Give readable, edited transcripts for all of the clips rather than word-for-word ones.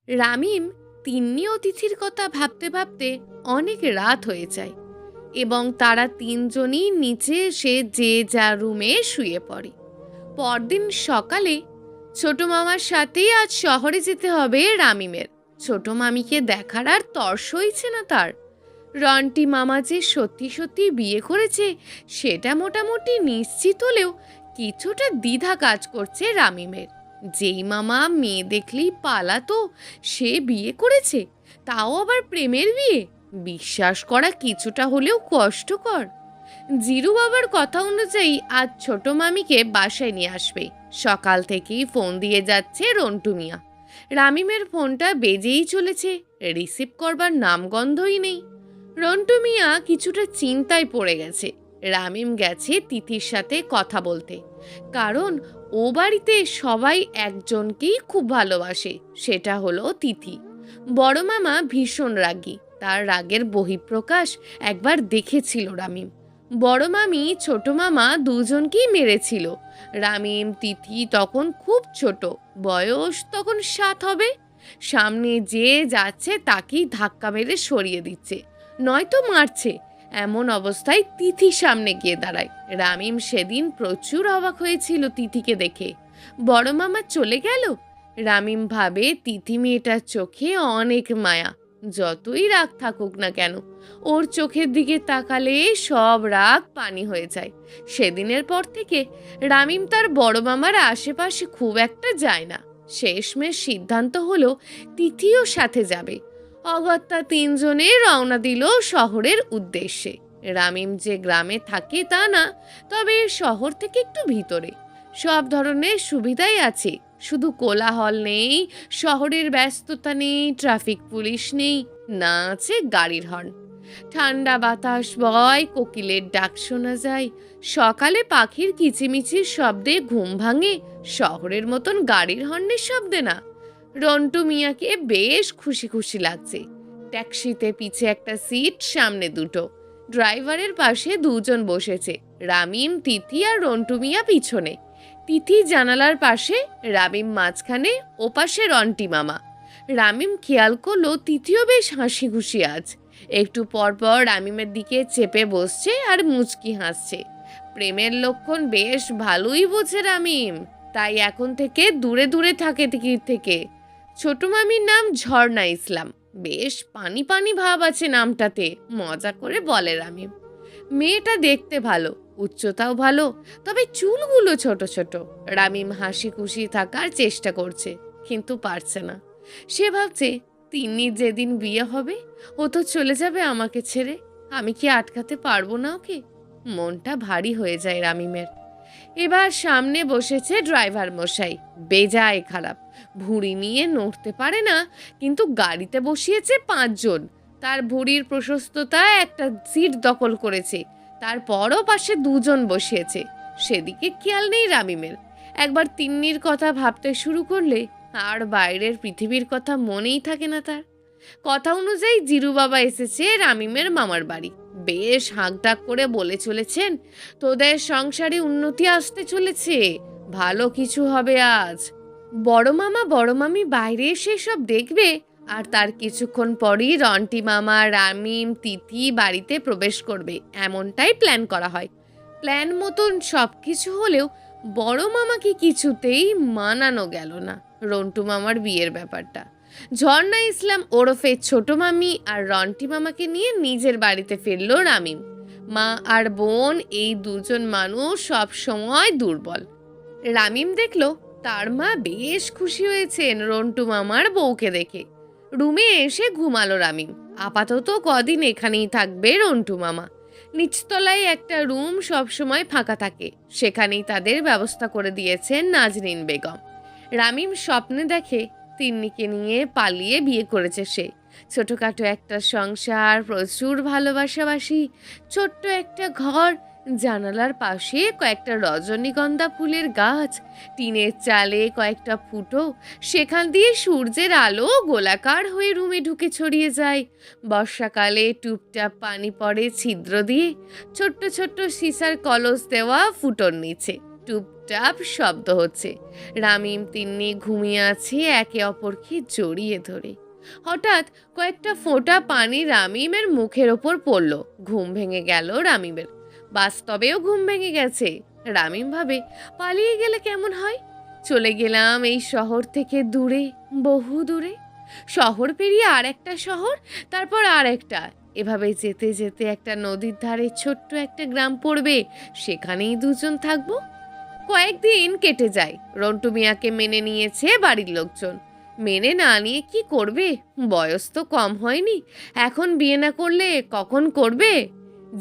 রামিম তিন্নি অতিথির কথা ভাবতে ভাবতে অনেক রাত হয়ে যায় এবং তারা তিনজনই নিচে এসে যে যা রুমে শুয়ে পড়ে। পরদিন সকালে ছোট মামার সাথেই আজ শহরে যেতে হবে রামিমের। ছোট মামিকে দেখার আর তর সইছে না তার। রন্টি মামা যে সত্যি সত্যি বিয়ে করেছে সেটা মোটামুটি নিশ্চিত হলেও কিছুটা দ্বিধা কাজ করছে রামিমের। যেই মামা মেয়ে দেখলেই পালাতো সে বিয়ে করেছে, তাও আবার প্রেমের বিয়ে, বিশ্বাস করা কিছুটা হলেও কষ্টকর। জিরু বাবার কথা অনুযায়ী আজ ছোট মামিকে বাসায় নিয়ে আসবে। সকাল থেকেই ফোন দিয়ে যাচ্ছে রন্টু মিয়া। রামিমের ফোনটা বেজেই চলেছে, রিসিভ করবার নামগন্ধই নেই। রন্টু মিয়া কিছুটা চিন্তায় পড়ে গেছে। রামিম গেছে তিথির সাথে কথা বলতে, কারণ ও বাড়িতে সবাই একজনকেই খুব ভালোবাসে, সেটা হলো তিথি। বড় মামা ভীষণ রাগী, তার রাগের বহিঃপ্রকাশ একবার দেখেছিল রামিম। বড় মামি ছোট মামা দুজনকেই মেরেছিল। রামিম তিথি তখন খুব ছোট, বয়স তখন 7 হবে। সামনে যে যাচ্ছে তাকেই ধাক্কা মেরে সরিয়ে দিচ্ছে, নয়তো মারছে। এমন অবস্থায় তিথি সামনে গিয়ে দাঁড়ায়। রামিম সেদিন প্রচুর অবাক হয়েছিল তিথিকে দেখে। বড় মামা চলে গেল, রামিম ভাবে তিথি মেয়েটার চোখে অনেক মায়া। যতই রাগ থাকুক না কেন, ওর চোখের দিকে তাকালে সব রাগ পানি হয়ে যায়। সেদিনের পর থেকে রামিম তার বড় মামার আশেপাশে খুব একটা যায় না। শেষমেশ সিদ্ধান্ত হলো তিথিও সাথে যাবে। অগত্যা তিনজনে রওনা দিল শহরের উদ্দেশ্যে। রামিম যে গ্রামে থাকে তা না, তবে শহর থেকে একটু ভিতরে। সব ধরনের সুবিধাই আছে, শুধু কোলাহল নেই, শহরের ব্যস্ততা নেই, ট্রাফিক পুলিশ নেই, না আছে গাড়ির হর্ন। ঠান্ডা বাতাস বয়, কোকিলের ডাক শোনা যায়, সকালে পাখির কিচিমিচির শব্দে ঘুম ভাঙে, শহরের মতন গাড়ির হর্নের শব্দে না। রন্টু মিয়াকে বেশ খুশি খুশি লাগছে। ট্যাক্সিতে পিছে একটা সিট, সামনে দুটো। ড্রাইভারের পাশে দুজন বসেছে, রামিম, তিথি আর রন্টু মিয়া পিছনে। তিথি জানালার পাশে, রামিম মাঝখানে, ওপাশে রন্টি মামা। রামিম খেয়াল করলো তিথিও বেশ হাসি খুশি আজ। একটু পর পর রামিমের দিকে চেপে বসছে আর মুচকি হাসছে। প্রেমের লক্ষণ বেশ ভালোই বোঝে রামিম, তাই এখন থেকে দূরে দূরে থাকে তিথির থেকে। ছোট মামির নাম ঝর্ণা ইসলাম, বেশ পানি পানি ভাব আছে নামটাতে, মজা করে বলে রামিম। মেয়েটা দেখতে ভালো, উচ্চতাও ভালো, তবে চুলগুলো ছোট ছোট। রামিম হাসি খুশি থাকার চেষ্টা করছে, কিন্তু পারছে না। সে ভাবছে তিন্নির যেদিন বিয়ে হবে ও তো চলে যাবে আমাকে ছেড়ে, আমি কি আটকাতে পারবো না ওকে? মনটা ভারী হয়ে যায় রামিমের। এবার সামনে বসেছে ড্রাইভার মশাই, বেজায় খারাপ, ভুঁড়ি নিয়ে নড়তে পারে না, কিন্তু গাড়িতে বসিয়েছে 5 জন। তার ভুঁড়ির প্রশস্ততা একটা সিট দখল করেছে, তারপরও পাশে 2 জন বসিয়েছে। সেদিকে খেয়াল নেই রামিমের। একবার তিন্নির কথা ভাবতে শুরু করলে আর বাইরের পৃথিবীর কথা মনেই থাকে না তার। কথা অনুযায়ী জিরু বাবা এসেছে রামিমের মামার বাড়ি। বেশ হাঁকডাক করে বলে চলেছেন, তোদের সংসারে উন্নতি আসতে চলেছে, ভালো কিছু হবে আজ। বড় মামা বড় মামি বাইরে এসে সব দেখবে, আর তার কিছুক্ষণ পরই রন্টি মামা, রামিম, তিথি বাড়িতে প্রবেশ করবে, এমনটাই প্ল্যান করা হয়। প্ল্যান মতন সব কিছু হলেও বড় মামাকে কিছুতেই মানানো গেল না রন্টু মামার বিয়ের ব্যাপারটা। ঝর্ণা ইসলাম ওরফে ছোট মামি আর রন্টি মামাকে নিয়ে নিজের বাড়িতে ফিরল রামিম। মা আর বোন, এই দুজন মানুষ সব সময় দুর্বল। রামিম দেখল তার মা বেশ খুশি হয়েছেন রন্টু মামার বউকে দেখে। রুমে এসে ঘুমালো রামিম। আপাতত কদিন এখানেই থাকবে রন্টু মামা। নিচতলায় একটা রুম সব সময় ফাঁকা থাকে, সেখানেই তাদের ব্যবস্থা করে দিয়েছেন নাজনীন বেগম। রামিম স্বপ্নে দেখে তিন্নিকে নিয়ে পালিয়ে বিয়ে করেছে সে। ছোটখাটো একটা সংসার, প্রচুর ভালোবাসাবাসি, ছোট্ট একটা ঘর, জানালার পাশে কয়েকটা রজনীগন্ধা ফুলের গাছ, টিনের চালে কয়েকটা ফুটো, সেখান দিয়ে সূর্যের আলো গোলাকার হয়ে রুমে ঢুকে ছড়িয়ে যায়। বর্ষাকালে টুপটাপ পানি পড়ে ছিদ্র দিয়ে, ছোট্ট ছোট্ট সিসার কলস দেওয়া ফুটোর নিচে। টুপ টুপটাপ শব্দ হচ্ছে। রামিম তিন্নি ঘুমিয়ে আছে একে অপরকে জড়িয়ে ধরে। হঠাৎ কয়েকটা ফোঁটা পানি রামিমের মুখের ওপর পড়ল। ঘুম ভেঙে গেল রামিমের। বাস্তবেও ঘুম ভেঙে গেছে। রামিম ভাবে, পালিয়ে গেলে কেমন হয়। চলে গেলাম এই শহর থেকে দূরে, বহু দূরে। শহর পেরিয়ে আর একটা শহর, তারপর আর একটা। এভাবে যেতে যেতে একটা নদীর ধারে ছোট্ট একটা গ্রাম পড়বে, সেখানেই দুজন থাকবো। কয়েকদিন কেটে যায়। রন্টু মিয়াকে মেনে নিয়েছে বাড়ির লোকজন। মেনে না নিয়ে কি করবে? বয়স তো কম হয়নি। এখন বিয়ে না করলে কখন করবে?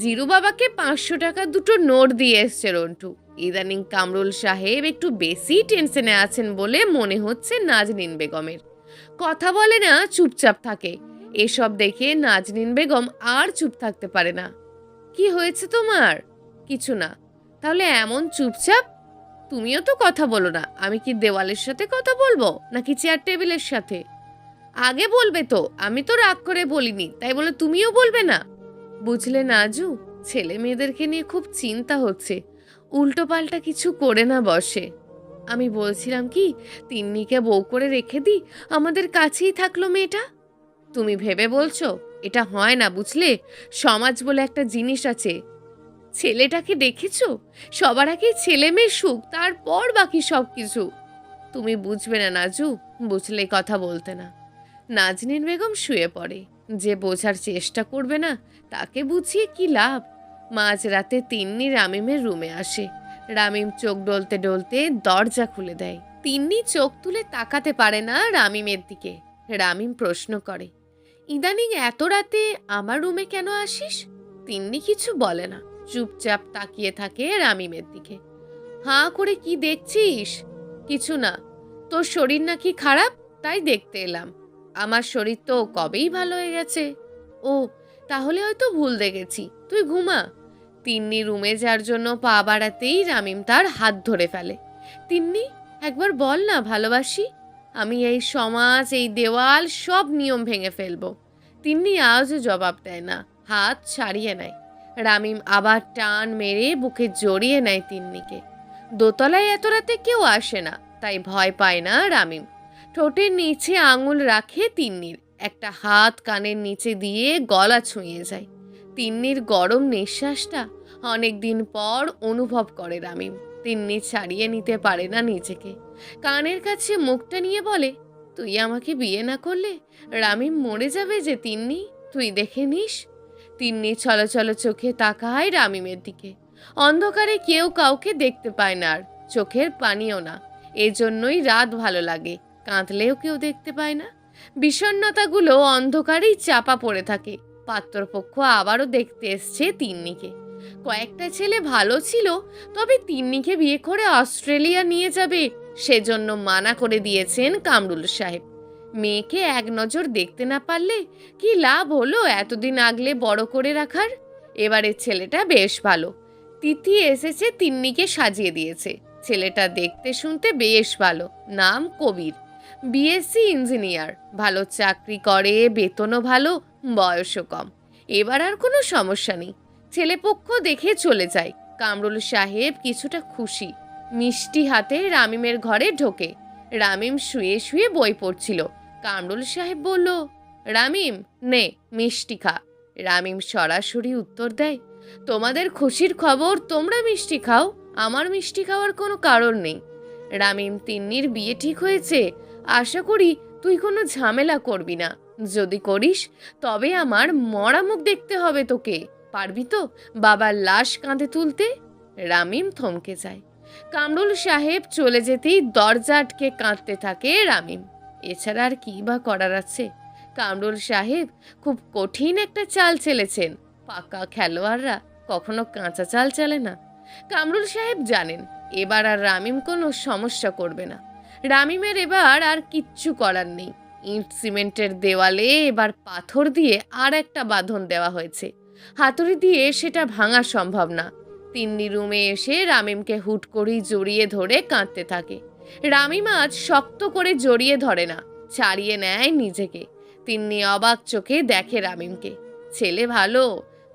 জিরু বাবাকে 500 টাকা দুটো নোট দিয়ে এসছে রন্টু। ইদানিং কামরুল সাহেব একটু বেশি টেনশনে আছেন বলে মনে হচ্ছে নাজনীন বেগমের। কথা বলে না, চুপচাপ থাকে। এসব দেখে নাজনীন বেগম আর চুপ থাকতে পারে না। কি হয়েছে তোমার? কিছু না। তাহলে এমন চুপচাপ? তুমিও তো কথা বলো না। আমি কি দেওয়ালের সাথে কথা বলবো নাকি চেয়ার টেবিলের সাথে? আগে বলবে তো। আমি তো রাগ করে বলিনি, তাই বলে তুমিও বলবে না? বুঝলে নাজু, ছেলে মেয়েদেরকে নিয়ে খুব চিন্তা হচ্ছে। উল্টো পাল্টা কিছু করে না বসে। আমি বলছিলাম কি, তিন্নিকে বউ করে রেখে দিই, আমাদের কাছেই থাকলো মেয়েটা। তুমি ভেবে বলছো? এটা হয় না, বুঝলে। সমাজ বলে একটা জিনিস আছে। ছেলেটাকে দেখেছো? সবার আগে ছেলে মেয়ে সুখ, তারপর বাকি সব কিছু। তুমি বুঝবে না নাজু, বুঝলে কথা বলতে না। নাজনীন বেগম শুয়ে পড়ে। যে বোঝার চেষ্টা করবে না, তাকে বুঝিয়ে কি লাভ। মাঝরাতে তিন্নি রামিমের রুমে আসে। রামিম চোখ ডলতে ডলতে দরজা খুলে দেয়। তিন্নি চোখ তুলে তাকাতে পারে না রামিমের দিকে। রামিম প্রশ্ন করে, ইদানিং এত রাতে আমার রুমে কেন আসিস? তিন্নি কিছু বলে না, চুপচাপ তাকিয়ে থাকে রামিমের দিকে। হাঁ করে কি দেখছিস? কিছু না। তোর শরীর নাকি খারাপ, তাই দেখতে এলাম। আমার শরীর তো কবেই ভালো হয়ে গেছে। ও, তাহলে হয়তো ভুল দেখেছি। তুই ঘুমা। তিন্নি রুমে যার জন্য পা বাড়াতেই রামিম তার হাত ধরে ফেলে। তিন্নি, একবার বল না ভালোবাসি। আমি এই সমাজ, এই দেওয়াল, সব নিয়ম ভেঙে ফেলবো। তিন্নি আজও জবাব দেয় না, হাত ছাড়িয়ে নেয়। রামিম আবার টান মেরে বুকে জড়িয়ে নেয় তিন্নিকে। দোতলায় এত রাতে কেউ আসে না, তাই ভয় পায় না রামিম। ঠোঁটের নিচে আঙুল রাখে তিন্নির। একটা হাত কানের নিচে দিয়ে গলা ছুঁয়ে যায়। তিন্নির গরম নিঃশ্বাসটা অনেকদিন পর অনুভব করে রামিম। তিন্নি ছাড়িয়ে নিতে পারে না নিজেকে। কানের কাছে মুখটা নিয়ে বলে, তুই আমাকে বিয়ে না করলে রামিম মরে যাবে যে তিন্নি, তুই দেখে নিস। তিন্নি ছলছল চোখে তাকায় রামিমের দিকে। অন্ধকারে কেউ কাউকে দেখতে পায় না, আর চোখের পানিও না। এজন্যই রাত ভালো লাগে, কাঁদলেও কেউ দেখতে পায় না। বিষণ্ণতাগুলো অন্ধকারেই চাপা পড়ে থাকে। পাত্রপক্ষ আবারও দেখতে এসছে তিন্নিকে। কয়েকটা ছেলে ভালো ছিল, তবে তিন্নিকে বিয়ে করে অস্ট্রেলিয়া নিয়ে যাবে, সেজন্য মানা করে দিয়েছেন কামরুল সাহেব। মেয়েকে এক নজর দেখতে না পারলে কি লাভ হলো এতদিন আগলে বড় করে রাখার? এবারে ছেলেটা বেশ ভালো। তিথি এসেছে, তিন্নিকে সাজিয়ে দিয়েছে। ছেলেটা দেখতে শুনতে বেশ ভালো। নাম কবির। BSc engineer. ভালো চাকরি করে, বেতনও ভালো, বয়সও কম। এবার আর কোনো সমস্যা নেই। ছেলেপক্ষ দেখে চলে যায়। কামরুল সাহেব কিছুটা খুশি। মিষ্টি হাতে রামিমের ঘরে ঢোকে। রামিম শুয়ে শুয়ে বই পড়ছিল। কামরুল সাহেব বলল, রামিম, নে মিষ্টি খা। রামিম সরাসরি উত্তর দেয়, তোমাদের খুশির খবর, তোমরা মিষ্টি খাও, আমার মিষ্টি খাওয়ার কোনো কারণ নেই। রামিম, তিন্নির বিয়ে ঠিক হয়েছে। আশা করি তুই কোনো ঝামেলা করবি না। যদি করিস তবে আমার মরা মুখ দেখতে হবে তোকে। পারবি তো বাবার লাশ কাঁধে তুলতে? রামিম থমকে যায়। কামরুল সাহেব চলে যেতেই দরজা আটকে কাঁদতে থাকে রামিম। এছাড়া আর কি বা করার আছে? কামরুল সাহেব খুব কঠিন একটা চাল চেলেছেন। পাকা খেলোয়াড়রা কখনো কাঁচা চাল চালে না। কামরুল সাহেব জানেন এবার আর রামিম কোনো সমস্যা করবে না। রামিমের এবার আর কিচ্ছু করার নেই। ইট সিমেন্টের দেওয়ালে এবার পাথর দিয়ে আর একটা বাঁধন দেওয়া হয়েছে। হাতুড়ি দিয়ে সেটা ভাঙা সম্ভব না। তিন্নি রুমে এসে রামিমকে হুট করেই জড়িয়ে ধরে কাঁদতে থাকে। রামিম আজ শক্ত করে জড়িয়ে ধরে না, ছাড়িয়ে নেয় নিজেকে। তিন্নি অবাক চোখে দেখে রামিমকে। ছেলে ভালো,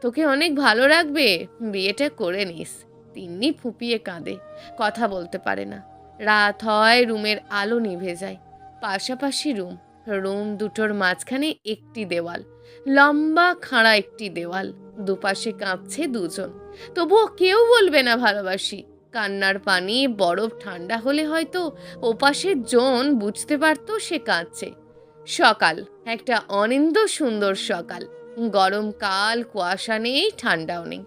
তোকে অনেক ভালো রাখবে, বিয়েটা করে নিস। তিন্নি ফুঁপিয়ে কাঁদে, কথা বলতে পারে না। রাত হয়, রুমের আলো নিভে যায়। পাশাপাশি রুম, রুম দুটোর মাঝখানে একটি দেওয়াল, লম্বা খাড়া একটি দেওয়াল, দুপাশে কাঁদছে দুজন। তবুও কেউ বলবে না ভালোবাসি। কান্নার পানি বরফ ঠান্ডা হলে হয়তো ওপাশের জন বুঝতে পারতো সে কাঁদছে। সকাল, একটা অনিন্দ সুন্দর সকাল। গরমকাল, কুয়াশা নেই, ঠান্ডাও নেই।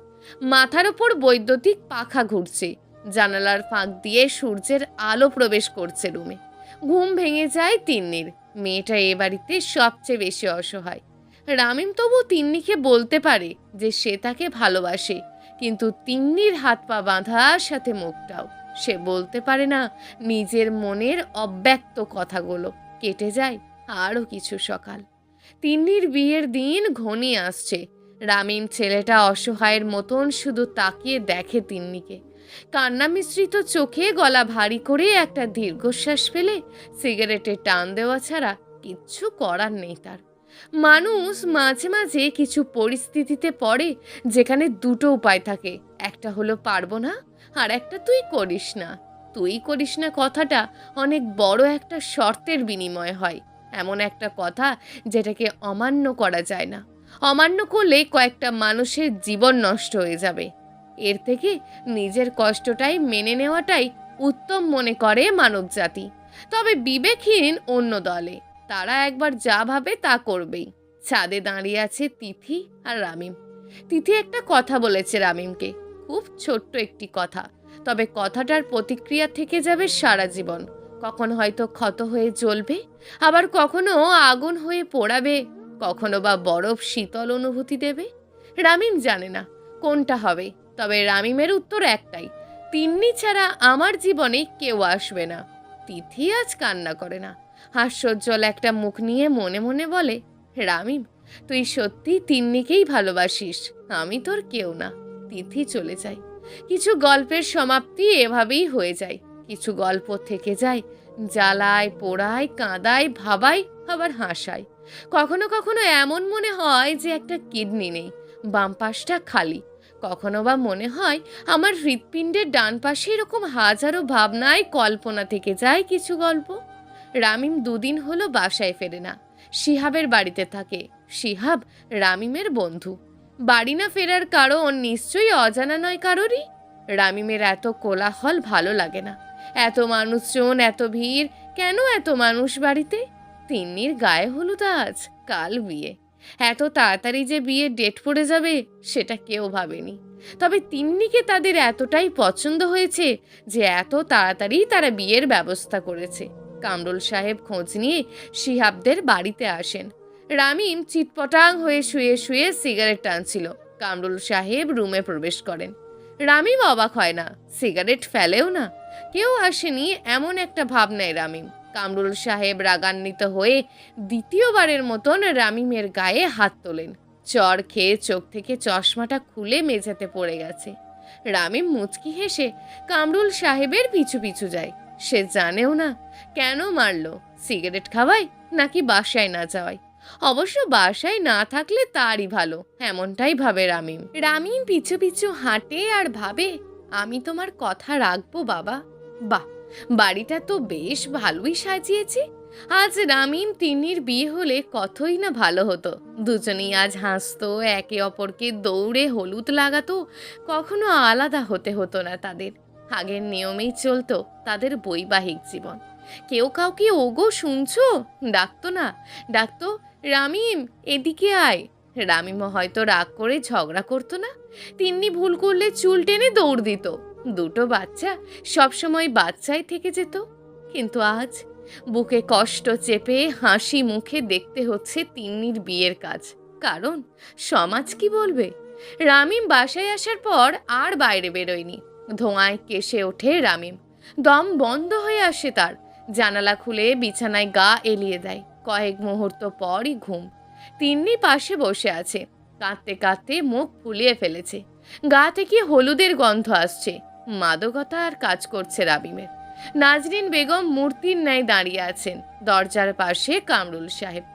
মাথার ওপর বৈদ্যুতিক পাখা ঘুরছে, জানালার ফাঁক দিয়ে সূর্যের আলো প্রবেশ করছে রুমে। ঘুম ভেঙে যায় তিন্নির। মেয়েটা এ বাড়িতে সবচেয়ে বেশি অসহায়। রামিম তবু তিন্নিকে বলতে পারে যে সে তাকে ভালোবাসে, কিন্তু তিন্নির হাত পা বাঁধা, সাথে মুখটাও। সে বলতে পারে না নিজের মনের অব্যক্ত কথাগুলো। কেটে যায় আরও কিছু সকাল। তিন্নির বিয়ের দিন ঘনিয়ে আসছে। রামিম ছেলেটা অসহায়ের মতন শুধু তাকিয়ে দেখে তিন্নিকে। কান্না মিশ্রিত চোখে গলা ভারী করে একটা দীর্ঘশ্বাস ফেলে সিগারেটে টান দেওয়া ছাড়া কিচ্ছু করার নেই তার। মানুষ মাঝে মাঝে কিছু পরিস্থিতিতে পড়ে যেখানে দুটো উপায় থাকে, একটা হলো পারবো না, আর একটা তুই করিস না। তুই করিস না কথাটা অনেক বড় একটা শর্তের বিনিময় হয়, এমন একটা কথা যেটাকে অমান্য করা যায় না। অমান্য করলে কয়েকটা মানুষের জীবন নষ্ট হয়ে যাবে। এর থেকে নিজের কষ্টটাই মেনে নেওয়াটাই উত্তম মনে করে মানবজাতি। তবে বিবেকহীন অন্য দলে, তারা একবার যা ভাবে তা করবেই। ছাদে দাঁড়িয়ে আছে তিথি আর রামিম। তিথি একটা কথা বলেছে রামিমকে, খুব ছোট্ট একটি কথা, তবে কথাটার প্রতিক্রিয়া থেকে যাবে সারা জীবন। কখন হয়তো ক্ষত হয়ে জ্বলবে, আবার কখনো আগুন হয়ে পোড়াবে, কখনো বা বরফ শীতল অনুভূতি দেবে। রামিম জানে না কোনটা হবে, তবে রামিমের উত্তর একটাই, তিন্নি ছাড়া আমার জীবনে কেউ আসবে না। তিথি আজ কান্না করে না, হাস্যোজ্জ্বল একটা মুখ নিয়ে মনে মনে বলে, রামিম তুই সত্যি তিন্নিকেই ভালোবাসিস, আমি তোর কেউ না। তিথি চলে যায়। কিছু গল্পের সমাপ্তি এভাবেই হয়ে যায়, কিছু গল্প থেকে যায়, জ্বালায়, পোড়ায়, কাঁদায়, ভাবায়, আবার হাসায়। কখনো কখনো এমন মনে হয় যে একটা কিডনি নেই, বাম পাশটা খালি। কখনো বা মনে হয় আমার হৃৎপিণ্ডের ডান পাশে এরকম হাজারো ভাবনায় কল্পনা থেকে যায় কিছু গল্প। রামিম দুদিন হলো বাসায় ফেরে না, শিহাবের বাড়িতে থাকে। শিহাব রামিমের বন্ধু। বাড়ি না ফেরার কারণ নিশ্চয়ই অজানা নয় কারোরই। রামিমের এত কোলাহল ভালো লাগে না, এত মানুষজন, এত ভিড়, কেন এত মানুষ বাড়িতে? তিন্নির গায়ে হলুদ আজ, কাল বিয়ে। এত তাড়াতাড়ি যে বিয়ের ডেট পড়ে যাবে সেটা কেউ ভাবেনি। তবে তিন্নিকে তাদের এতটাই পছন্দ হয়েছে যে এত তাড়াতাড়ি তারা বিয়ের ব্যবস্থা করেছে। কামরুল সাহেব খোঁজ নিয়ে শিহাবদের বাড়িতে আসেন। রামিম চিটপটাং হয়ে শুয়ে শুয়ে সিগারেট টানছিল। কামরুল সাহেব রুমে প্রবেশ করেন। রামিম অবাক হয় না, সিগারেট ফেলেও না। কেউ আসেনি এমন একটা ভাবনায় রামিম। কামরুল সাহেব রাগান্বিত হয়ে দ্বিতীয়বারের মতন রামিমের গায়ে হাত তোলেন। চর খেয়ে চোখ থেকে চশমাটা খুলে মেঝেতে পড়ে গেছে। রামিম মুচকি হেসে কামরুল সাহেবের পিছু পিছু যায়। সে জানেও না কেন মারল, সিগারেট খাওয়ায় নাকি বাসায় না যাওয়ায়। অবশ্য বাসায় না থাকলে তারই ভালো, এমনটাই ভাবে রামিম। রামিম পিছু পিছু হাঁটে আর ভাবে, আমি তোমার কথা রাখবো বাবা। বাহ, বাড়িটা তো বেশ ভালোই সাজিয়েছে। আজ রামিম তিন্নির বিয়ে হলে কতই না ভালো হতো। দুজনেই আজ হাসতো, একে অপরকে দৌড়ে হলুদ লাগাতো, কখনো আলাদা হতে হতো না তাদের। আগের নিয়মেই চলতো তাদের বৈবাহিক জীবন। কেউ কাউকে ওগো শুনছো ডাকতো না, ডাকতো রামিম এদিকে আয়। রামিমও হয়তো রাগ করে ঝগড়া করতো না। তিন্নি ভুল করলে চুল টেনে দৌড় দিত। দুটো বাচ্চা সবসময় বাচ্চাই থেকে যেত। কিন্তু আজ বুকে কষ্ট চেপে হাসি মুখে দেখতে হচ্ছে তিন্নির বিয়ের কাজ। কারণ সমাজ কি বলবে? রামিম বাসায় আসার পর আর বাইরে বেরোয়নি। ধোঁয়ায় কেসে ওঠে রামিম, দম বন্ধ হয়ে আসে তার। জানালা খুলে বিছানায় গা এলিয়ে দেয়। কয়েক মুহূর্ত পরই ঘুম। তিন্নি পাশে বসে আছে, কাঁদতে কাঁদতে মুখ ফুলিয়ে ফেলেছে। গা থেকে হলুদের গন্ধ আসছে। মাদকতা আর কাজ করছে রামিমের। নাজরিন বেগম মূর্তির ন্যায় দাঁড়িয়ে আছেন। দরজার পাশে কামরুল সাহেব।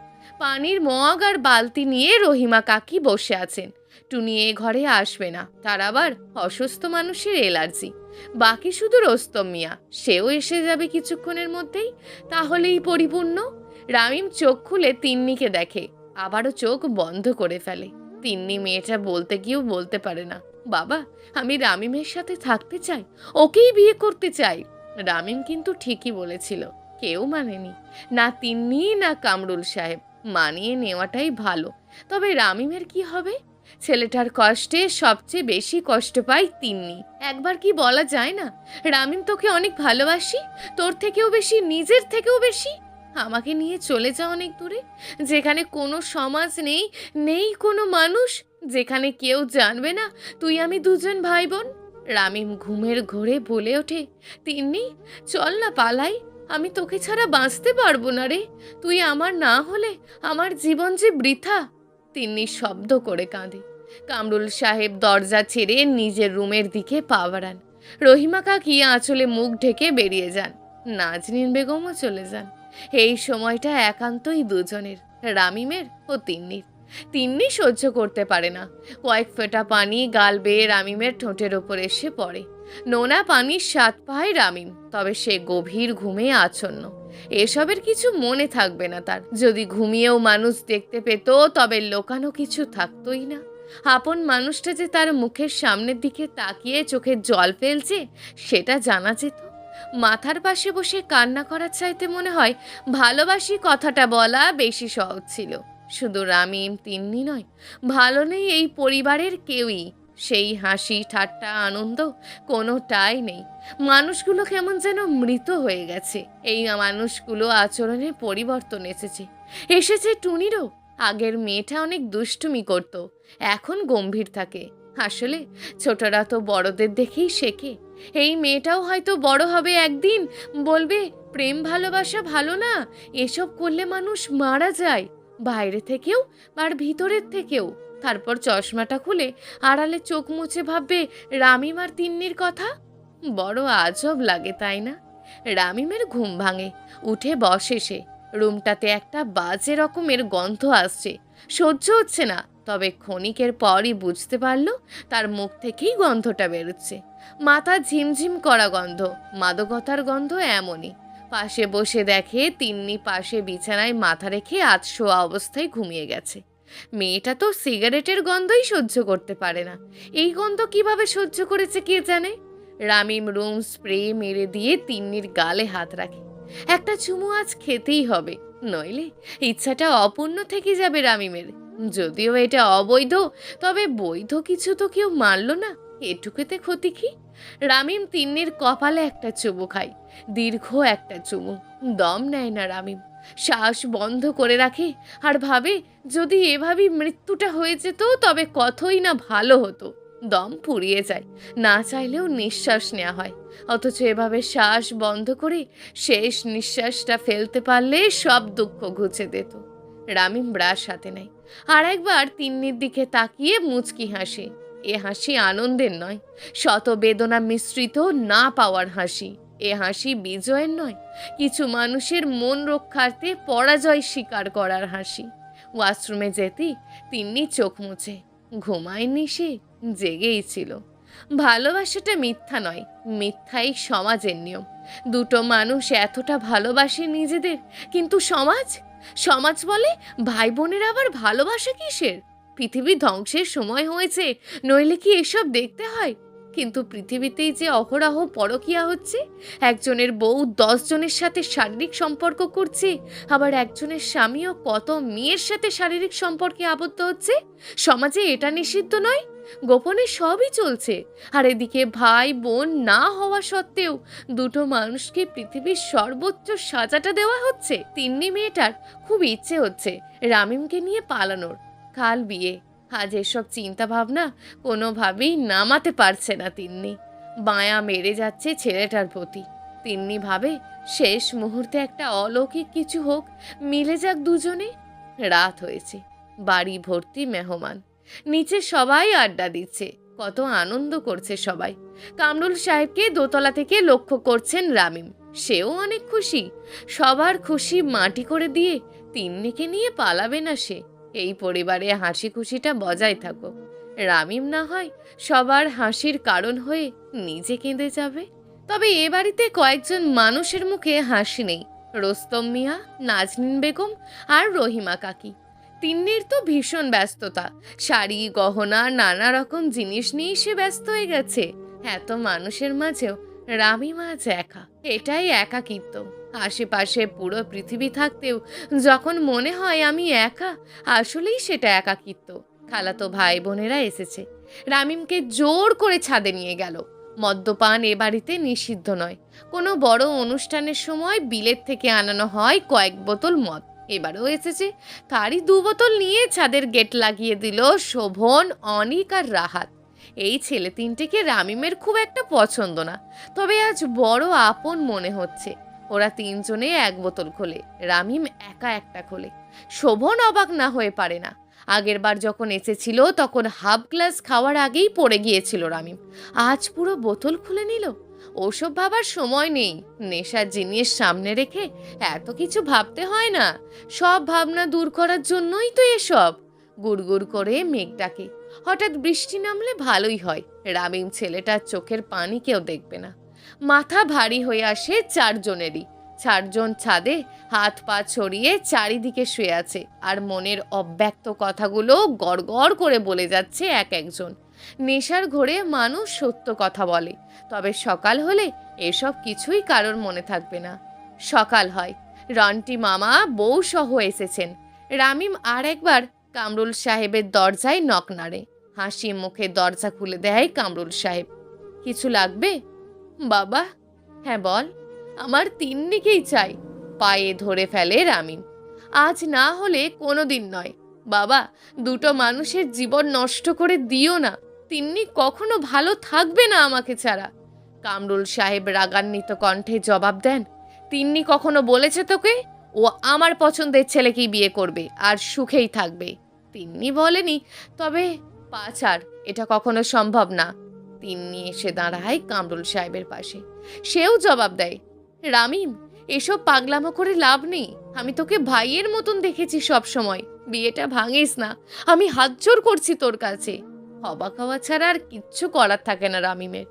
পানির মগ আর বালতি নিয়ে রহিমা কাকি বসে আছেন। টুনি এ ঘরে আসবে না, তার আবার অসুস্থ মানুষের এলার্জি। বাকি শুধু রোস্তম মিয়া, সেও এসে যাবে কিছুক্ষণের মধ্যেই, তাহলেই পরিপূর্ণ। রামিম চোখ খুলে তিন্নিকে দেখে, আবারও চোখ বন্ধ করে ফেলে। তিন্নি মেয়েটা বলতে গিয়েও বলতে পারে না, বাবা আমি রামিমের সাথে থাকতে চাই, ওকেই বিয়ে করতে চাই। রামিম কিন্তু ঠিকই বলেছিল, কেউ মানেনি, না তিন্নি না কামরুল সাহেব। মানিয়ে নেওয়াটাই ভালো। তবে রামিমের কি হবে? ছেলেটার কষ্টে সবচেয়ে বেশি কষ্ট পাই তিন্নি। একবার কি বলা যায় না, রামিম তোকে অনেক ভালোবাসি, তোর থেকেও বেশি, নিজের থেকেও বেশি। আমাকে নিয়ে চলে যা অনেক দূরে, যেখানে কোনো সমাজ নেই, নেই কোনো মানুষ, যেখানে কেউ জানবে না তুই আমি দুজন ভাই বোন। রামিম ঘুমের ঘোরে বলে ওঠে, তিন্নি চল না পালাই, আমি তোকে ছাড়া বাঁচতে পারবো না রে, তুই আমার না হলে আমার জীবন যে বৃথা। তিন্নি শব্দ করে কাঁদে। কামরুল সাহেব দরজা ছেড়ে নিজের রুমের দিকে পা বাড়ান। রহিমা কাকি আঁচলে মুখ ঢেকে বেরিয়ে যান। নাজনীন বেগমও চলে যান। এই সময়টা একান্তই দুজনের, রামিমের ও তিন্নির। তিন্নি সহ্য করতে পারে না। কয়েক ফোঁটা পানি গাল বেয়ে রামিমের ঠোঁটের ওপর এসে পড়ে। নোনা পানির স্বাদ পায় রামিম, তবে সে গভীর ঘুমে আচ্ছন্ন। এসবের কিছু মনে থাকবে না তার। যদি ঘুমিয়েও মানুষ দেখতে পেত, তবে লোকানো কিছু থাকতোই না। আপন মানুষটা যে তার মুখের সামনের দিকে তাকিয়ে চোখের জল ফেলছে, সেটা জানা যেত। মাথার পাশে বসে কান্না করার চাইতে মনে হয় ভালোবাসি কথাটা বলা বেশি সহজ ছিল। শুধু রামিম তিন্নি নয়, ভালো নেই এই পরিবারের কেউই। সেই হাসি ঠাট্টা আনন্দ কোনোটাই নেই। মানুষগুলো কেমন যেন মৃত হয়ে গেছে। এই মানুষগুলো আচরণে পরিবর্তন এসেছে। এসেছে টুনিরও। আগের মেয়েটা অনেক দুষ্টুমি করত, এখন গম্ভীর থাকে। আসলে ছোটরা তো বড়দের দেখেই শেখে। এই মেয়েটাও হয়তো বড় হবে একদিন, বলবে প্রেম ভালোবাসা ভালো না, এসব করলে মানুষ মারা যায়, বাইরে থেকেও আর ভিতরের থেকেও। তারপর চশমাটা খুলে আড়ালে চোখ মুছে ভাববে রামিম আর তিন্নির কথা। বড় আজব লাগে, তাই না? রামিমের ঘুম ভাঙে, উঠে বসে সে। রুমটাতে একটা বাজে রকমের গন্ধ আসছে, সহ্য হচ্ছে না। তবে ক্ষণিকের পরই বুঝতে পারল তার মুখ থেকেই গন্ধটা বেরোচ্ছে। মাথা ঝিমঝিম করা গন্ধ, মাদকতার গন্ধ এমনই। পাশে বসে দেখে তিন্নি পাশে বিছানায় মাথা রেখে আধশোয়া অবস্থায় ঘুমিয়ে গেছে। মেয়েটা তো সিগারেটের গন্ধই সহ্য করতে পারে না, এই গন্ধ কিভাবে সহ্য করেছে কে জানে। রামিম রুম স্প্রে মেরে দিয়ে তিন্নির গালে হাত রাখে। একটা চুমু আজ খেতেই হবে, নইলে ইচ্ছাটা অপূর্ণ থেকে যাবে রামিমের। যদিও এটা অবৈধ, তবে বৈধ কিছু তো কেউ মানল না, এটুকুতে ক্ষতি কি? রামিম তিন্নির কপালে একটা চুমু খায়, দীর্ঘ একটা চুমু। দম নেয় না রামিম, শ্বাস বন্ধ করে রাখে আর ভাবে যদি এভাবেই মৃত্যুটা হয়ে যেত তবে কতই না ভালো হতো। দম ফুরিয়ে যায়, না চাইলেও নিঃশ্বাস নেওয়া হয়। অথচ এভাবে শ্বাস বন্ধ করে শেষ নিঃশ্বাসটা ফেলতে পারলে সব দুঃখ ঘুচে যেত। রামিম ব্রাশ হাতে নেয়, আর একবার তিন্নির দিকে তাকিয়ে মুচকি হাসে। এ হাসি আনন্দের নয়, শত বেদনা মিশ্রিত না পাওয়ার হাসি। এ হাসি বিজয়ের নয়, কিছু মানুষের মন রক্ষার্থে পরাজয় স্বীকার করার হাসি। ওয়াশরুমে যেতেই তিন্নি চোখ মুছে। ঘুমায়নি সে, জেগেই ছিল। ভালোবাসাটা মিথ্যা নয়, মিথ্যাই সমাজের নিয়ম। দুটো মানুষ এতটা ভালোবাসে নিজেদের, কিন্তু সমাজ সমাজ বলে ভাই বোনের আবার ভালোবাসা কিসের? পৃথিবী ধ্বংসের সময় হয়েছে, নইলে কি এসব দেখতে হয়? কিন্তু পৃথিবীতেই যে অহরহ পরকীয়া হচ্ছে। একজনের বউ 10 জনের সাথে শারীরিক সম্পর্ক করছে, আবার একজনের স্বামীও কত মেয়ের সাথে শারীরিক সম্পর্কে আবদ্ধ হচ্ছে। সমাজে এটা নিষিদ্ধ নয়, গোপনে সবই চলছে। আর এদিকে ভাই বোন না হওয়া সত্ত্বেও দুটো মানুষকে পৃথিবীর সর্বোচ্চ সাজাটা দেওয়া হচ্ছে। তিন্নি মেয়েটার খুব ইচ্ছে হচ্ছে রামিমকে নিয়ে পালানোর। কাল বিয়ে, আজ এসব চিন্তা ভাবনা কোনোভাবেই নামাতে পারছে না তিন্নি। মায়া মেরে যাচ্ছে ছেলেটার প্রতি। তিন্নি ভাবে শেষ মুহূর্তে একটা অলৌকিক কিছু হোক, মিলে যাক দুজনে। রাত হয়েছে, বাড়ি ভর্তি মেহমান। নিচে সবাই আড্ডা দিচ্ছে, কত আনন্দ করছে সবাই। কামরুল সাহেবকে দোতলা থেকে লক্ষ্য করছেন রামিম, সেও অনেক খুশি। সবার খুশি মাটি করে দিয়ে তিন্নিকে নিয়ে পালাবে না সে। এই পরিবারে হাসি খুশিটা বজায় থাকুক। রামিম না হয় সবার হাসির কারণ হয়ে নিজে কেঁদে যাবে। তবে এ বাড়িতে কয়েকজন মানুষের মুখে হাসি নেই। রোস্তম মিয়া, নাজনীন বেগম আর রহিমা কাকি। তিন্নির তো ভীষণ ব্যস্ততা। শাড়ি, গহনা, নানা রকম জিনিস নিয়েই সে ব্যস্ত হয়ে গেছে। এত মানুষের মাঝেও রামিম আজ একা। এটাই একাকিত্ব। আশেপাশে পুরো পৃথিবী থাকতেও যখন মনে হয় আমি একা, আসলেই সেটা একাকিত্ব। খালাতো ভাই বোনেরা এসেছে। রামিমকে জোর করে ছাদে নিয়ে গেল। মদ্যপান এ বাড়িতে নিষিদ্ধ নয়। কোনো বড় অনুষ্ঠানের সময় বিলেত থেকে আনানো হয় কয়েক বোতল মদ। এবারও এসেছে। তারই 2 বোতল নিয়ে ছাদের গেট লাগিয়ে দিল শোভন, অনিক আর রাহাত। এই ছেলে তিনটিকে রামিমের খুব একটা পছন্দ না, তবে আজ বড় আপন মনে হচ্ছে। ওরা তিনজনে 1 বোতল খোলে, রামিম একা একটা খোলে। শোভন অবাক না হয়ে পারে না। আগের বার যখন এসেছিল তখন হাফ গ্লাস খাওয়ার আগেই পড়ে গিয়েছিল রামিম। আজ পুরো বোতল খুলে নিল। ওসব ভাবার সময় নেই। নেশার জিনিস সামনে রেখে এত কিছু ভাবতে হয় না। সব ভাবনা দূর করার জন্যই তো এসব। গুড়গুড় করে মেঘটাকে। হঠাৎ বৃষ্টি নামলে ভালোই হয়। রামিম ছেলেটার চোখের পানি কেউ দেখবে না। মাথা ভারী হয়ে আসে 4 জনেরই। 4 জন ছাদে হাত পা ছড়িয়ে চারিদিকে শুয়ে আছে, আর মনের অব্যক্ত কথাগুলো গড়গড় করে বলে যাচ্ছে এক একজন। নেশার ঘোরে মানুষ সত্য কথা বলে, তবে সকাল হলে এসব কিছুই কারোর মনে থাকবে না। সকাল হয়। রন্টি মামা বউ সহ এসেছেন। রামিম আর একবার কামরুল সাহেবের দরজায় নক নাড়ে। হাসি মুখে দরজা খুলে দেয় কামরুল সাহেব। কিছু লাগবে বাবা? হ্যাঁ বল। আমার তিন্নিকেই চাই। পায়ে ধরে ফেলে রামিম। আজ না হলে কোনো দিন নয় বাবা। 2টো মানুষের জীবন নষ্ট করে দিও না। তিন্নি কখনো ভালো থাকবে না আমাকে ছাড়া। কামরুল সাহেব রাগান্বিত কণ্ঠে জবাব দেন, তিন্নি কখনো বলেছে তোকে ও আমার পছন্দের ছেলেকেই বিয়ে করবে আর সুখেই থাকবে? তিন্নি বলেনি। তবে পাছাড়, এটা কখনো সম্ভব না। তিন্নি এসে দাঁড়ায় কামরুল সাহেবের পাশে। সেও জবাব দেয়, রামিম, এসব পাগলামো করে লাভ নেই। আমি তোকে ভাইয়ের মতন দেখেছি সব সময়। বিয়েটা ভাঙিস না। আমি হাত জোর করছি তোর কাছে। অবাক হওয়া ছাড়া আর কিচ্ছু করার থাকে না রামিমের।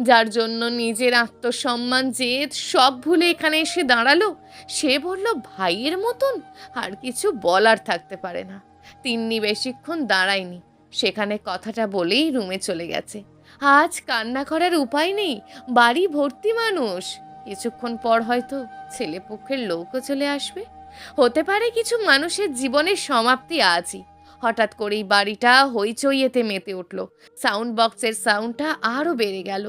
যার জন্য নিজের আত্মসম্মান, জেদ সব ভুলে এখানে এসে দাঁড়ালো, সে বলল ভাইয়ের মতন। আর কিছু বলার থাকতে পারে না। তিন্নি বেশিক্ষণ দাঁড়ায়নি, সেখানে কথাটা বলেই রুমে চলে গেছে। আজ কান্না করার উপায় নেই। বাড়ি ভর্তি মানুষ। কিছুক্ষণ পর হয়তো ছেলেপক্ষের লোকও চলে আসবে। হতে পারে কিছু মানুষের জীবনের সমাপ্তি আজই। হঠাৎ করেই বাড়িটা হইচইয়েতে মেতে উঠল। সাউন্ড বক্সের সাউন্ডটা আরো বেড়ে গেল।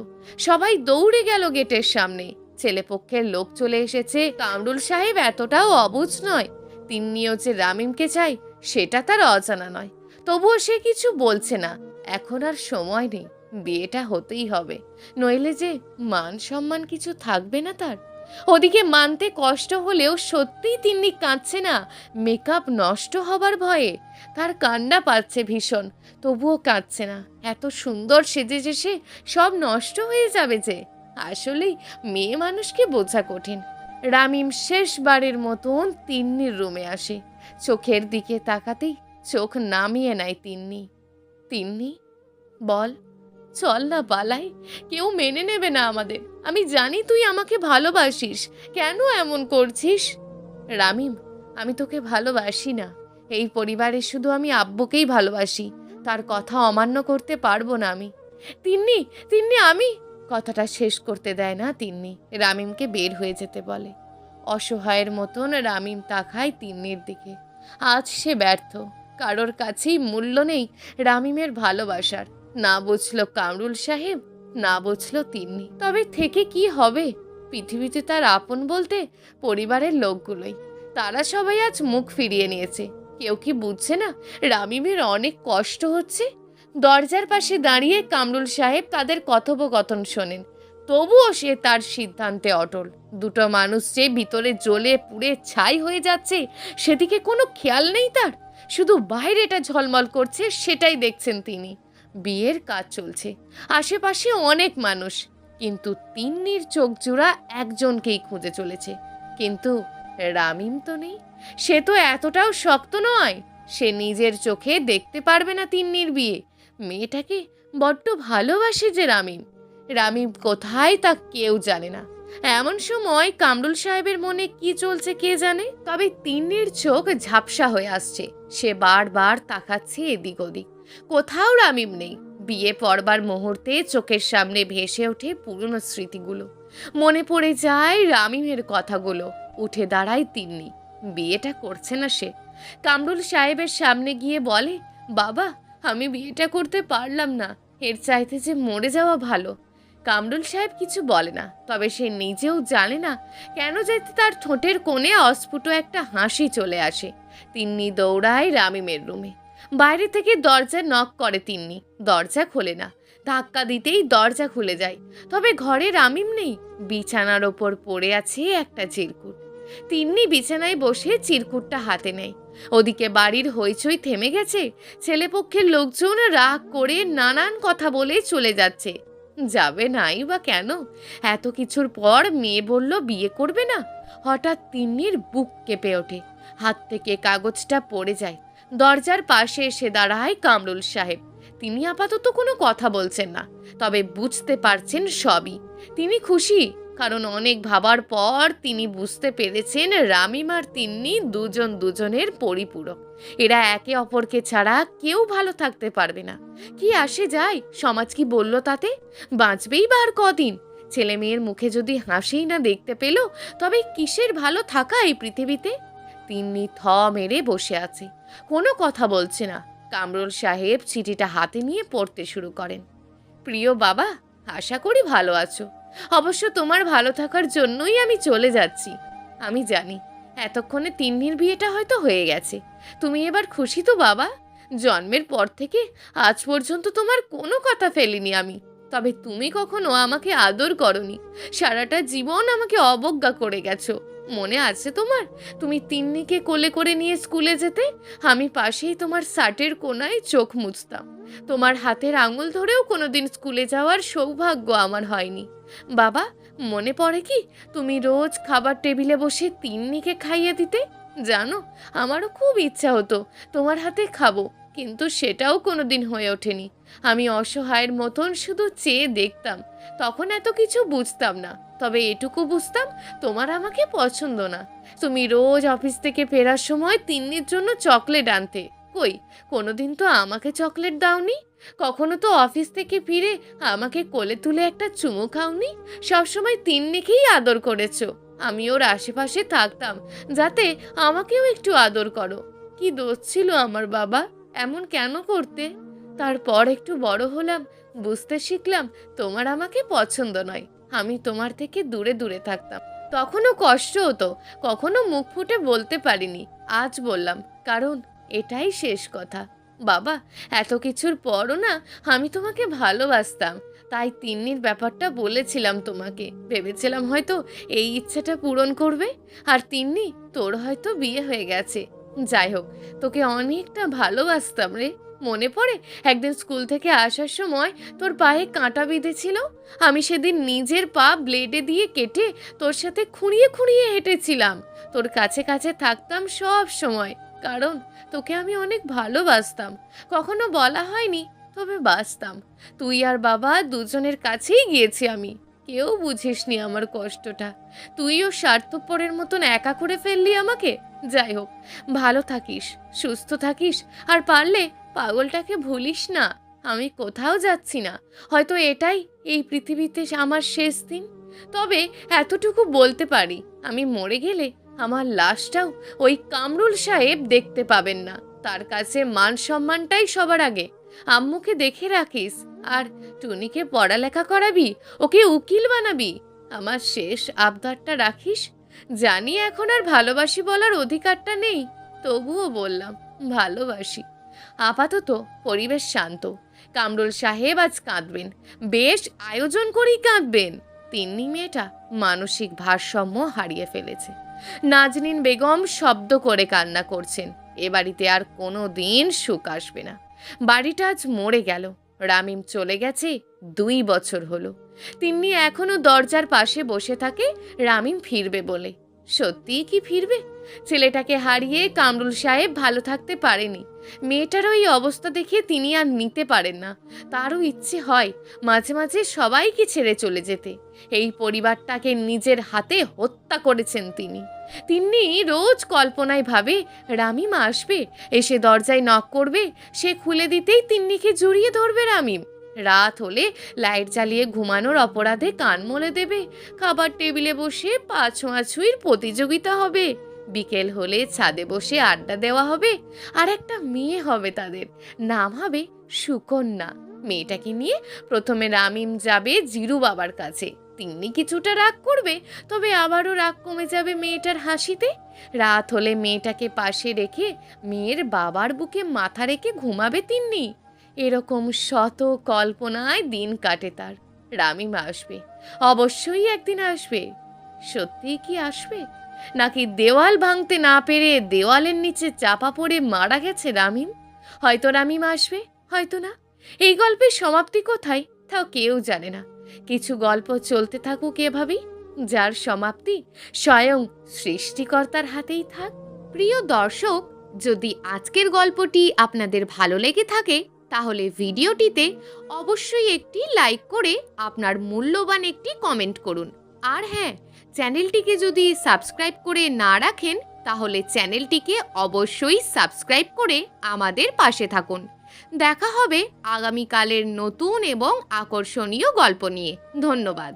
সবাই দৌড়ে গেল গেটের সামনে। ছেলেপক্ষের লোক চলে এসেছে। কামরুল সাহেব এতটাও অবুঝ নয়। তিন্নিও যে রামিমকে চাই সেটা তার অজানা নয়। তবুও সে কিছু বলছে না। এখন আর সময় নেই। বিয়েটা হতেই হবে, নইলে যে মান সম্মান কিছু থাকবে না তার। ওদিকে মানতে কষ্ট হলেও সত্যিই তিন্নি কাঁদছে না মেকআপ নষ্ট হবার ভয়ে। তার কান্না পাচ্ছে ভীষণ, তবুও কাঁদছে না। এত সুন্দর সেজে যে সে সব নষ্ট হয়ে যাবে যে। আসলেই মেয়ে মানুষকে বোঝা কঠিন। রামিম শেষবারের মতন তিন্নির রুমে আসে। চোখের দিকে তাকাতেই চোখ নামিয়ে নেয় তিন্নি। তিন্নি, বল, চল না পালাই। কেউ মেনে নেবে না আমাদের। আমি জানি তুই আমাকে ভালোবাসিস। কেন এমন করছিস? রামিম, আমি তোকে ভালোবাসি না। এই পরিবারে শুধু আমি আব্বুকেই ভালোবাসি। তার কথা অমান্য করতে পারবো না আমি। তিন্নি, তিন্নি, আমি কথাটা শেষ করতে দেয় না তিন্নি। রামিমকে বের হয়ে যেতে বলে। অসহায়ের মতন রামিম তাকায় তিন্নির দিকে। আজ সে ব্যর্থ। কারোর কাছেই মূল্য নেই রামিমের ভালোবাসার। না বুঝলো কামরুল সাহেব, না বুঝলো তিন্নি। তবে থেকে কি হবে? পৃথিবীতে তার আপন বলতে পরিবারের লোকগুলোই। তারা সবাই আজ মুখ ফিরিয়ে নিয়েছে। কেউ কি বুঝছে না রামিমের অনেক কষ্ট হচ্ছে? দরজার পাশে দাঁড়িয়ে কামরুল সাহেব তাদের কথোপকথন শোনেন। তবুও সে তার সিদ্ধান্তে অটল। 2টো মানুষ যে ভিতরে জ্বলে পুড়ে ছাই হয়ে যাচ্ছে সেদিকে কোনো খেয়াল নেই তার। শুধু বাইরেটা ঝলমল করছে সেটাই দেখছেন তিনি। বিয়ের কাজ চলছে, আশেপাশে অনেক মানুষ, কিন্তু তিন্নির চোখ জোড়া একজনকেই খুঁজে চলেছে। কিন্তু রামিম তো নেই। সে তো এতটাও শক্ত নয়। সে নিজের চোখে দেখতে পারবে না তিন্নির বিয়ে। মেয়েটাকে বড্ড ভালোবাসে যে রামিম। রামিম কোথায় তা কেউ জানে না। এমন সময় কামরুল সাহেবের মনে কি চলছে কে জানে। তবে তিন্নির চোখ ঝাপসা হয়ে আসছে। সে বারবার তাকাচ্ছে এদিক ওদিক, কোথাও রামিম নেই। বিয়ে পড়বার মুহূর্তে চোখের সামনে ভেসে ওঠে পুরনো স্মৃতিগুলো। মনে পড়ে যায় রামিমের কথাগুলো। উঠে দাঁড়ায় তিন্নি। বিয়েটা করছে না সে। কামরুল সাহেবের সামনে গিয়ে বলে, বাবা, আমি বিয়েটা করতে পারলাম না, এর চাইতে যে মরে যাওয়া ভালো। কামরুল সাহেব কিছু বলে না, তবে সে নিজেও জানে না কেন যেতে তার ঠোঁটের কোণে অস্ফুট একটা হাসি চলে আসে। তিন্নি দৌড়ায় রামিমের রুমে। বাইরে থেকে দরজা নক করে তিন্নি। দরজা খোলে না। ধাক্কা দিতেই দরজা খুলে যায়। তবে ঘরে রামিম নেই। বিছানার ওপর পড়ে আছে একটা চিরকুট। তিন্নি বিছানায় বসে চিরকুটটা হাতে নেয়। ওদিকে বাড়ির হইচই থেমে গেছে। ছেলেপক্ষের লোকজন রাগ করে নানান কথা বলে চলে যাচ্ছে। যাবে নাই বা কেন? এত কিছুর পর মেয়ে বলল বিয়ে করবে না। হঠাৎ তিন্নির বুক কেঁপে ওঠে। হাত থেকে কাগজটা পড়ে যায়। দরজার পাশে এসে দাঁড়ায় কামরুল সাহেব। তিনি আপাতত কোনো কথা বলছেন না, তবে বুঝতে পারছেন সবই। তিনি খুশি, কারণ অনেক ভাবার পর তিনি বুঝতে পেরেছেন রামিম আর তিন্নি দুজন দুজনের পরিপূরক। এরা একে অপরকে ছাড়া কেউ ভালো থাকতে পারবে না। কি আসে যায়, সমাজ কি বলল তাতে? বাঁচবেই বা আর কদিন? ছেলে মেয়ের মুখে যদি হাসিই না দেখতে পেল, তবে কিসের ভালো থাকা এই পৃথিবীতে? তিন্নি থ মেরে বসে আছে, কোনো কথা বলছে না। কামরুল সাহেব চিঠিটা হাতে নিয়ে পড়তে শুরু করেন। প্রিয় বাবা, আশা করি ভালো আছো। অবশ্য তোমার ভালো থাকার জন্যই আমি চলে যাচ্ছি। আমি জানি এতক্ষণে তিন্নির বিয়েটা হয়তো হয়ে গেছে। তুমি এবার খুশি তো বাবা? জন্মের পর থেকে আজ পর্যন্ত তোমার কোনো কথা ফেলিনি আমি। তবে তুমি কখনো আমাকে আদর করনি। সারাটা জীবন আমাকে অবজ্ঞা করে গেছো। মনে আছে তোমার? তুমি তিন্নিকে কোলে করে নিয়ে স্কুলে যেতে, আমি পাশেই তোমার শার্টের কোনায় চোখ মুছতাম। তোমার হাতের আঙুল ধরেও কোনোদিন স্কুলে যাওয়ার সৌভাগ্য আমার হয়নি। বাবা, মনে পড়ে কি তুমি রোজ খাবার টেবিলে বসে তিন্নিকে খাইয়ে দিতে? জানো, আমারও খুব ইচ্ছা হতো তোমার হাতে খাবো, কিন্তু সেটাও কোনোদিন হয়ে ওঠেনি। আমি অসহায়ের মতন শুধু চেয়ে দেখতাম। তখন এত কিছু বুঝতাম না, তবে এটুকু বুঝতাম তোমার আমাকে পছন্দ না। তুমি রোজ অফিস থেকে ফেরার সময় তিন্নির জন্য চকলেট আনতে। কই, কোনোদিন তো আমাকে চকলেট দাওনি। কখনো তো অফিস থেকে ফিরে আমাকে কোলে তুলে একটা চুমু খাওনি। সবসময় তিন্নিকেই আদর করেছো। আমি ওর আশেপাশে থাকতাম যাতে আমাকেও একটু আদর করো। কি দোষ ছিল আমার বাবা? এমন কেন করতে? তারপর একটু বড় হলাম, বুঝতে শিখলাম তোমার আমাকে পছন্দ নয়। আমি তোমার থেকে দূরে দূরে থাকতাম। তখনও কষ্ট হতো, কখনো মুখ ফুটে বলতে পারিনি। আজ বললাম, কারণ এটাই শেষ কথা। বাবা, এত কিছুর পরও না আমি তোমাকে ভালোবাসতাম। তাই তিন্নির ব্যাপারটা বলেছিলাম তোমাকে। ভেবেছিলাম হয়তো এই ইচ্ছাটা পূরণ করবে। আর তিন্নি, তোর হয়তো বিয়ে হয়ে গেছে। যাই হোক, তোকে অনেকটা ভালোবাসতাম রে। মনে পড়ে একদিন স্কুল থেকে আসার সময় তোর পায়ে কাঁটা বিঁধেছিল? আমি সেদিন নিজের পা ব্লেডে দিয়ে কেটে তোর সাথে খুঁড়িয়ে খুঁড়িয়ে হেঁটেছিলাম। তোর কাছে কাছে থাকতাম সব সময়, কারণ তোকে আমি অনেক ভালোবাসতাম। কখনো বলা হয়নি, তবে বাসতাম। তুই আর বাবা দুজনের কাছেই গিয়েছি আমি। কেউ বুঝিসনি আমার কষ্টটা। তুইও স্বার্থপরের মতন একা করে ফেললি আমাকে। যাই হোক, ভালো থাকিস, সুস্থ থাকিস, আর পারলে পাগলটাকে ভুলিস না। আমি কোথাও যাচ্ছি না। হয়তো এটাই এই পৃথিবীতে আমার শেষ দিন। তবে এতটুকু বলতে পারি, আমি মরে গেলে আমার লাশটাও ওই কামরুল সাহেব দেখতে পাবেন না। তার কাছে মান সম্মানটাই সবার আগে। আম্মুকে দেখে রাখিস, আর টুনিকে পড়ালেখা করাবি, ওকে উকিল বানাবি। আমার শেষ আবদারটা রাখিস। জানি এখন আর ভালোবাসি বলার অধিকারটা নেই, তবুও বললাম ভালোবাসি। আপাতত পরিবেশ শান্ত। কামরুল সাহেব আজ কাঁদবেন, বেশ আয়োজন করেই কাঁদবেন। তিন্নি মেয়েটা মানসিক ভারসাম্য হারিয়ে ফেলেছে। নাজনীন বেগম শব্দ করে কান্না করছেন। এ বাড়িতে আর কোনো দিন সুখ আসবে না। বাড়িটা আজ মরে গেল। রামিম চলে গেছে 2 বছর হলো। তিন্নি এখনো দরজার পাশে বসে থাকে রামিম ফিরবে বলে। সত্যিই কি ফিরবে? ছেলেটাকে হারিয়ে কামরুল সাহেব ভালো থাকতে পারেনি। মেয়েটারও এই অবস্থা দেখে তিনি আর নিতে পারেন না। তারও ইচ্ছে হয় মাঝে মাঝে সবাইকে ছেড়ে চলে যেতে। এই পরিবারটাকে নিজের হাতে হত্যা করেছেন তিনি। তিনি রোজ কল্পনায় ভাবে রামিম আসবে, এসে দরজায় নক করবে, সে খুলে দিতেই তিন্নিকে জড়িয়ে ধরবে রামিম। রাত হলে লাইট জ্বালিয়ে ঘুমানোর অপরাধে কান মলে দেবে। খাবার টেবিলে বসে পা ছোঁয়াছুঁয়ির প্রতিযোগিতা হবে। বিকেল হলে ছাদে বসে আড্ডা দেওয়া হবে। আর একটা মেয়ে হবে তাদের, নাম হবে সুকন্যা। মেয়েটাকে নিয়ে প্রথমে রামিম যাবে জিরু বাবার কাছে। তিন্নি কিছুটা রাগ করবে, তবে আবারও রাগ কমে যাবে মেয়েটার হাসিতে। রাত হলে মেয়েটাকে পাশে রেখে মেয়ের বাবার বুকে মাথা রেখে ঘুমাবে তিন্নি। এরকম শত কল্পনায় দিন কাটে তার। রামিম আসবে, অবশ্যই একদিন আসবে। সত্যিই কি আসবে, নাকি দেওয়াল ভাঙতে না পেরে দেওয়ালের নিচে চাপা পড়ে মারা গেছে রামিম? হয়তো রামিম আসবে, হয়তো না। এই গল্পের সমাপ্তি কোথায় তাও কেউ জানে না। কিছু গল্প চলতে থাকুক এভাবেই, যার সমাপ্তি স্বয়ং সৃষ্টিকর্তার হাতেই থাক। প্রিয় দর্শক, যদি আজকের গল্পটি আপনাদের ভালো লেগে থাকে তাহলে ভিডিওটিতে অবশ্যই একটি লাইক করে আপনার মূল্যবান একটি কমেন্ট করুন। আর হ্যাঁ, চ্যানেলটিকে যদি সাবস্ক্রাইব করে না রাখেন তাহলে চ্যানেলটিকে অবশ্যই সাবস্ক্রাইব করে আমাদের পাশে থাকুন। দেখা হবে আগামীকালের নতুন এবং আকর্ষণীয় গল্প নিয়ে। ধন্যবাদ।